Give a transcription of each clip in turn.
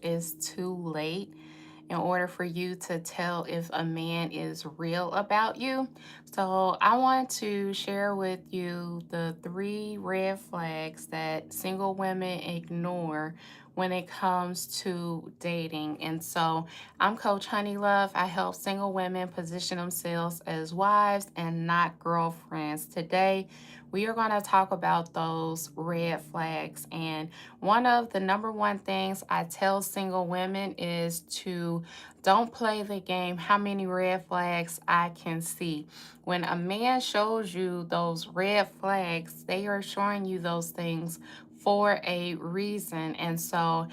is too late in order for you to tell if a man is real about you. So, I want to share with you the 3 red flags that single women ignore when it comes to dating. And so, I'm Coach Honeylove. I help single women position themselves as wives and not girlfriends. Today, we are going to talk about those red flags. And one of the number one things I tell single women is to don't play the game, how many red flags I can see. When a man shows you those red flags, they are showing you those things for a reason. And so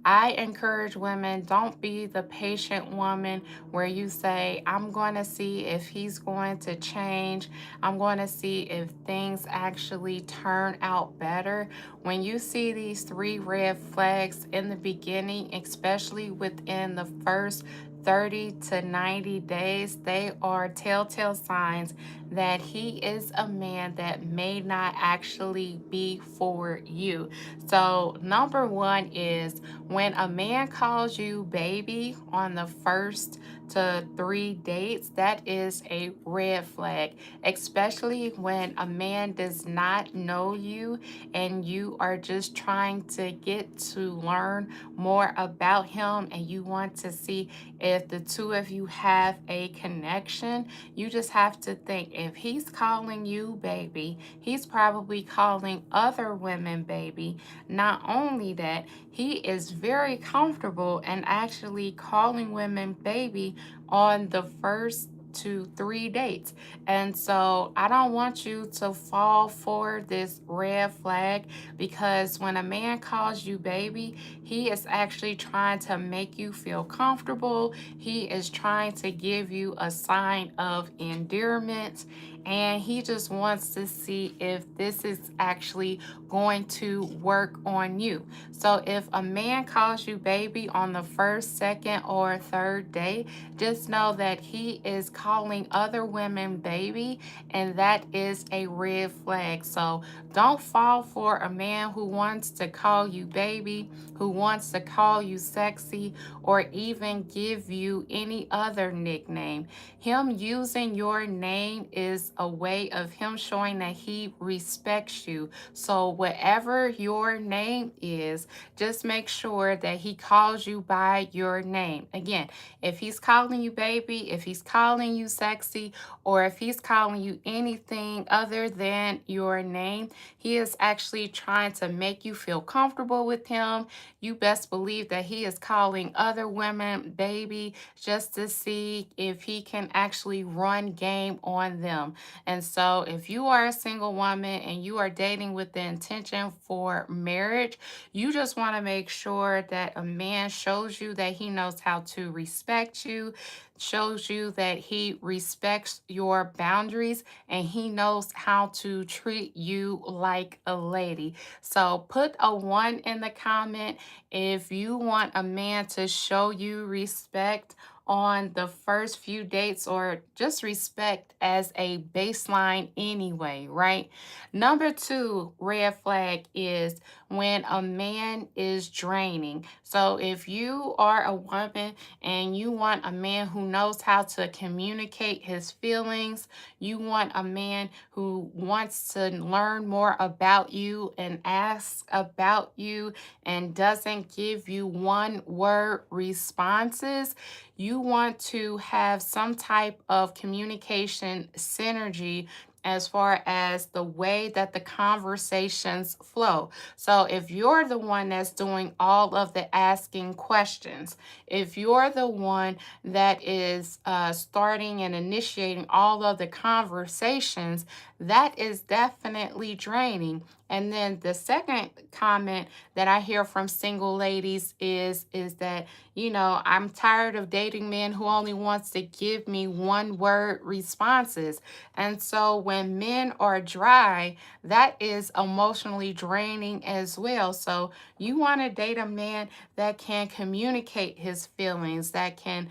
I encourage women, don't be the patient woman where you say, I'm going to see if he's going to change. I'm going to see if things actually turn out better. When you see these 3 red flags in the beginning, especially within the first 30 to 90 days, they are telltale signs that he is a man that may not actually be for you. So, number one is when a man calls you baby on the first to 3 dates, that is a red flag, especially when a man does not know you and you are just trying to get to learn more about him and you want to see if the two of you have a connection. You just have to think, if he's calling you baby, he's probably calling other women baby. Not only that, he is very comfortable and actually calling women baby on the first to 3 dates. And so I don't want you to fall for this red flag, because when a man calls you baby, he is actually trying to make you feel comfortable. He is trying to give you a sign of endearment, and he just wants to see if this is actually going to work on you. So if a man calls you baby on the first, second, or third day, just know that he is calling other women baby, and that is a red flag. So don't fall for a man who wants to call you baby, who wants to call you sexy, or even give you any other nickname. Him using your name is a way of him showing that he respects you. So whatever your name is, just make sure that he calls you by your name. Again, if he's calling you baby, if he's calling you sexy, or if he's calling you anything other than your name, he is actually trying to make you feel comfortable with him. You best believe that he is calling other women baby just to see if he can actually run game on them. And so, if you are a single woman and you are dating with the intention for marriage, you just want to make sure that a man shows you that he knows how to respect you, shows you that he respects your boundaries, and he knows how to treat you like a lady. So put a 1 in the comment if you want a man to show you respect on the first few dates, or just respect as a baseline anyway, right? Number 2 red flag is when a man is draining. So if you are a woman and you want a man who knows how to communicate his feelings, you want a man who wants to learn more about you and ask about you and doesn't give you one word responses, you want to have some type of communication synergy as far as the way that the conversations flow. So if you're the one that's doing all of the asking questions, if you're the one that is starting and initiating all of the conversations, that is definitely draining. And then the second comment that I hear from single ladies is that, I'm tired of dating men who only wants to give me one word responses. And so when men are dry, that is emotionally draining as well. So you want to date a man that can communicate his feelings, that can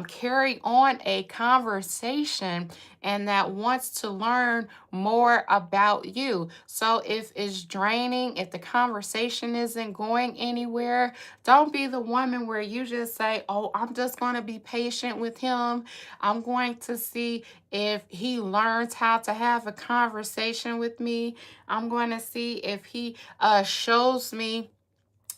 carry on a conversation and that wants to learn more about you. So if it's draining, if the conversation isn't going anywhere, don't be the woman where you just say, "Oh, I'm just going to be patient with him. I'm going to see if he learns how to have a conversation with me. I'm going to see if he shows me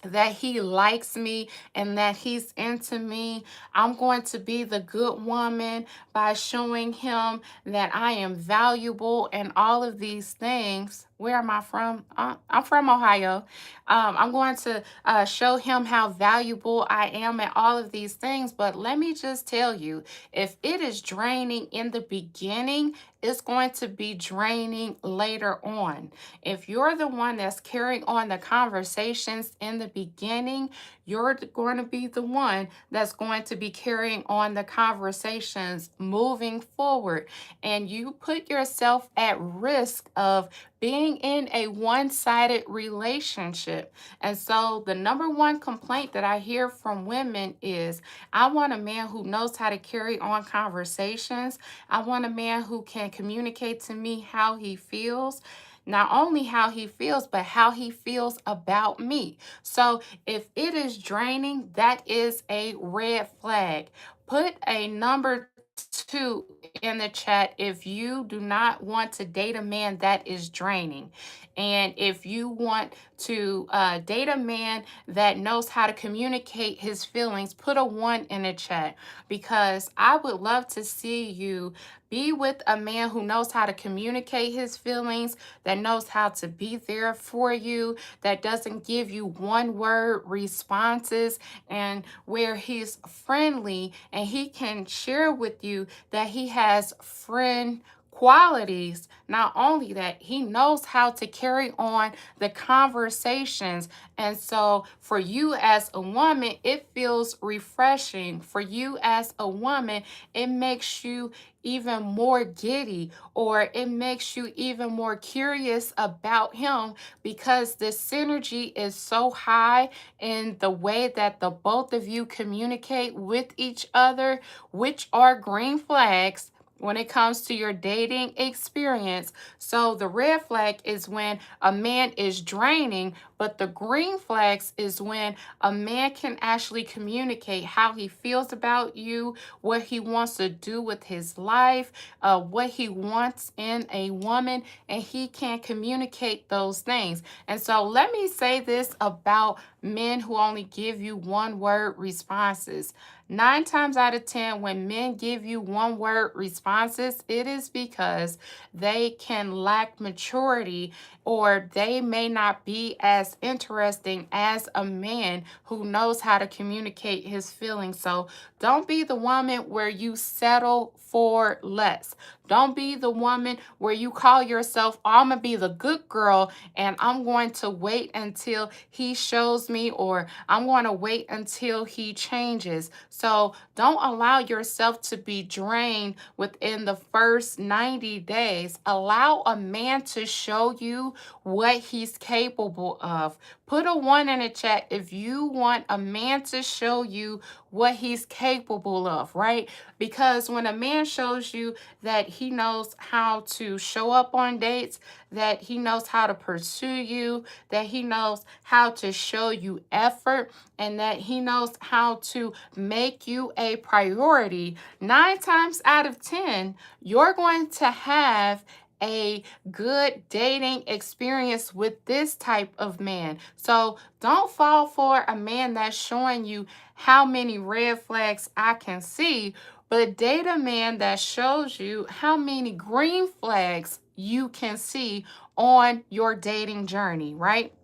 that he likes me and that he's into me. I'm going to be the good woman by showing him that I am valuable and all of these things." Where am I from? I'm from Ohio. I'm going to show him how valuable I am at all of these things. But let me just tell you, if it is draining in the beginning, it's going to be draining later on. If you're the one that's carrying on the conversations in the beginning, you're going to be the one that's going to be carrying on the conversations moving forward. And you put yourself at risk of being in a one sided relationship. And so, the number one complaint that I hear from women is, "I want a man who knows how to carry on conversations. I want a man who can communicate to me how he feels." Not only how he feels, but how he feels about me. So if it is draining, that is a red flag. Put a number two in the chat if you do not want to date a man that is draining. And if you want to date a man that knows how to communicate his feelings, put a one in the chat, because I would love to see you be with a man who knows how to communicate his feelings, that knows how to be there for you, that doesn't give you one word responses, and where he's friendly and he can share with you that he has friend qualities. Not only that, he knows how to carry on the conversations. And so for you as a woman, it feels refreshing. For you as a woman, it makes you even more giddy, or it makes you even more curious about him, because the synergy is so high in the way that the both of you communicate with each other, which are green flags when it comes to your dating experience. So the red flag is when a man is draining, but the green flags is when a man can actually communicate how he feels about you, what he wants to do with his life, what he wants in a woman, and he can communicate those things. And so let me say this about men who only give you one word responses. 9 times out of 10, when men give you one word responses, it is because they can lack maturity, or they may not be as interesting as a man who knows how to communicate his feelings. So don't be the woman where you settle for less. Don't be the woman where you call yourself, "Oh, I'm going to be the good girl and I'm going to wait until he shows me," or "I'm going to wait until he changes." So don't allow yourself to be drained within the first 90 days. Allow a man to show you what he's capable of. Put a one in the chat if you want a man to show you what he's capable of, right? Because when a man shows you that he knows how to show up on dates, that he knows how to pursue you, that he knows how to show you effort, and that he knows how to make you a priority, 9 times out of 10, you're going to have a good dating experience with this type of man. So don't fall for a man that's showing you how many red flags I can see, but date a man that shows you how many green flags you can see on your dating journey, right?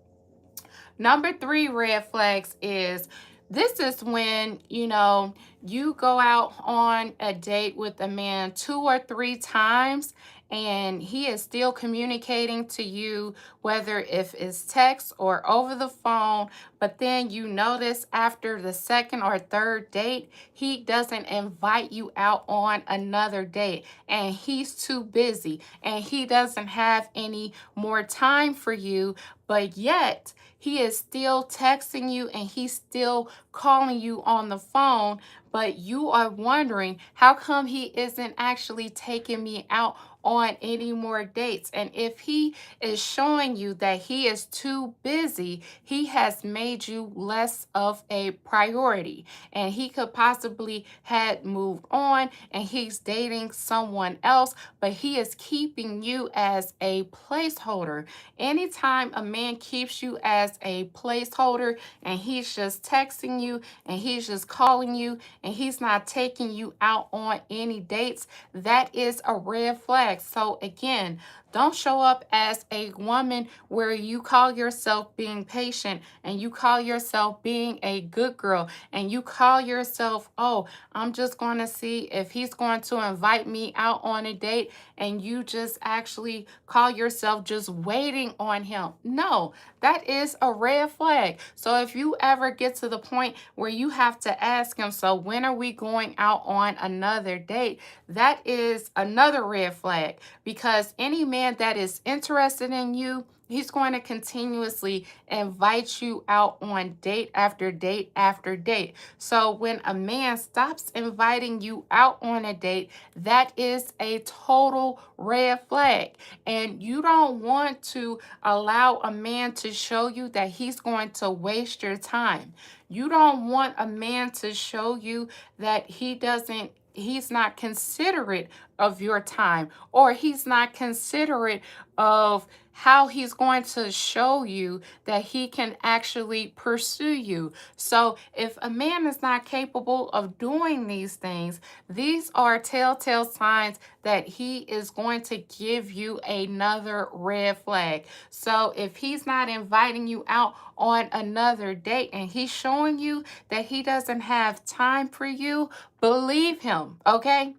Number three red flags is, this is when, you go out on a date with a man 2 or 3 times and he is still communicating to you, whether if it's text or over the phone, but then you notice after the second or third date, he doesn't invite you out on another date, and he's too busy and he doesn't have any more time for you, but yet he is still texting you and he's still calling you on the phone, but you are wondering how come he isn't actually taking me out on any more dates. And if he is showing you that he is too busy, he has made you less of a priority. And he could possibly had moved on and he's dating someone else, but he is keeping you as a placeholder. Anytime a man keeps you as a placeholder and he's just texting you and he's just calling you and he's not taking you out on any dates, that is a red flag. So again, don't show up as a woman where you call yourself being patient and you call yourself being a good girl and you call yourself, oh, I'm just going to see if he's going to invite me out on a date, and you just actually call yourself just waiting on him. No, that is a red flag. So if you ever get to the point where you have to ask him, so when are we going out on another date? That is another red flag, because any man that is interested in you, he's going to continuously invite you out on date after date after date. So when a man stops inviting you out on a date, that is a total red flag. And you don't want to allow a man to show you that he's going to waste your time. You don't want a man to show you that he's not considerate of your time, or he's not considerate of how he's going to show you that he can actually pursue you. So if a man is not capable of doing these things, these are telltale signs that he is going to give you another red flag. So if he's not inviting you out on another date and he's showing you that he doesn't have time for you, believe him, okay?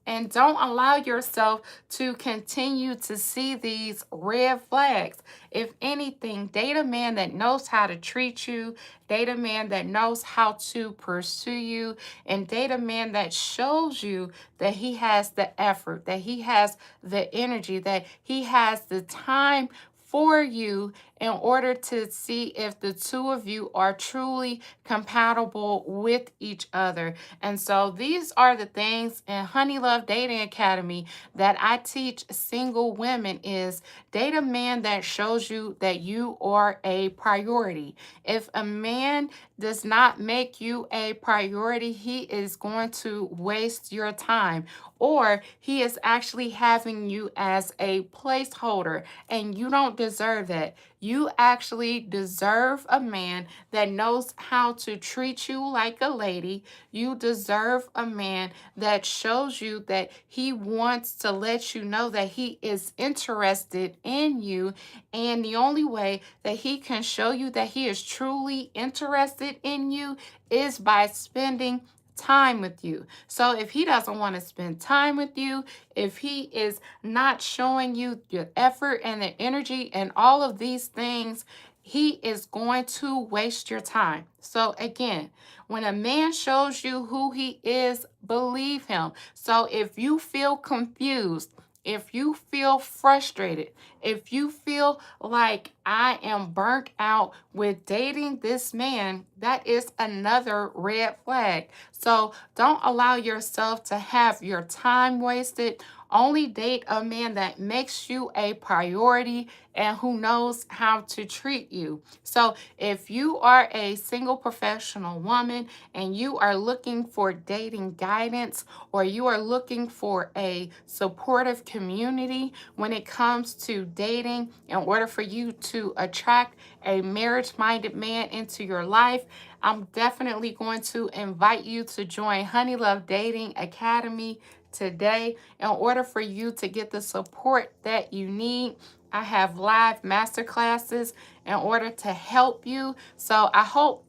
And don't allow yourself to continue to see these red flags. If anything, date a man that knows how to treat you, date a man that knows how to pursue you, and date a man that shows you that he has the effort, that he has the energy, that he has the time for you, in order to see if the two of you are truly compatible with each other. And so these are the things in Honey Love Dating Academy that I teach single women: is date a man that shows you that you are a priority. If a man does not make you a priority, he is going to waste your time, or he is actually having you as a placeholder, and you don't deserve that. You actually deserve a man that knows how to treat you like a lady. You deserve a man that shows you that he wants to let you know that he is interested in you. And the only way that he can show you that he is truly interested in you is by spending time with you. So if he doesn't want to spend time with you, if he is not showing you the effort and the energy and all of these things, he is going to waste your time. So again, when a man shows you who he is, believe him. So if you feel confused, if you feel frustrated, if you feel like I am burnt out with dating this man, that is another red flag. So don't allow yourself to have your time wasted. Only date a man that makes you a priority and who knows how to treat you. So if you are a single professional woman and you are looking for dating guidance, or you are looking for a supportive community when it comes to dating, in order for you to attract a marriage-minded man into your life, I'm definitely going to invite you to join Honey Love Dating Academy today. In order for you to get the support that you need, I have live masterclasses in order to help you. So I hope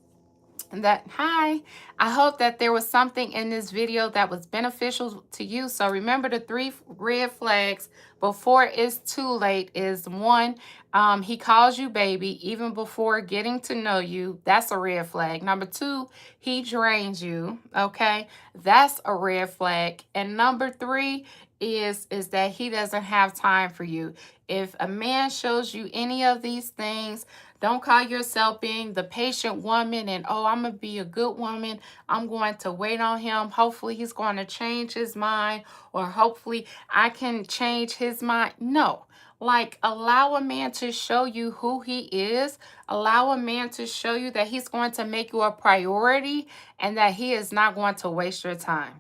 that hi, I hope that there was something in this video that was beneficial to you. So remember, the three red flags before it's too late is one, he calls you baby even before getting to know you. That's a red flag. Number two, he drains you. Okay, that's a red flag. And number three is that he doesn't have time for you. If a man shows you any of these things, don't call yourself being the patient woman and, oh, I'm going to be a good woman. I'm going to wait on him. Hopefully, he's going to change his mind, or hopefully, I can change his mind. No. Like, allow a man to show you who he is. Allow a man to show you that he's going to make you a priority and that he is not going to waste your time.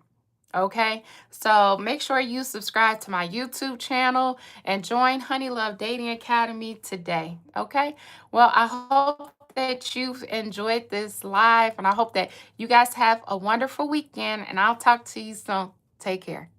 Okay, so make sure you subscribe to my YouTube channel and join Honey Love Dating Academy today. Okay, well, I hope that you've enjoyed this live, and I hope that you guys have a wonderful weekend, and I'll talk to you soon. Take care.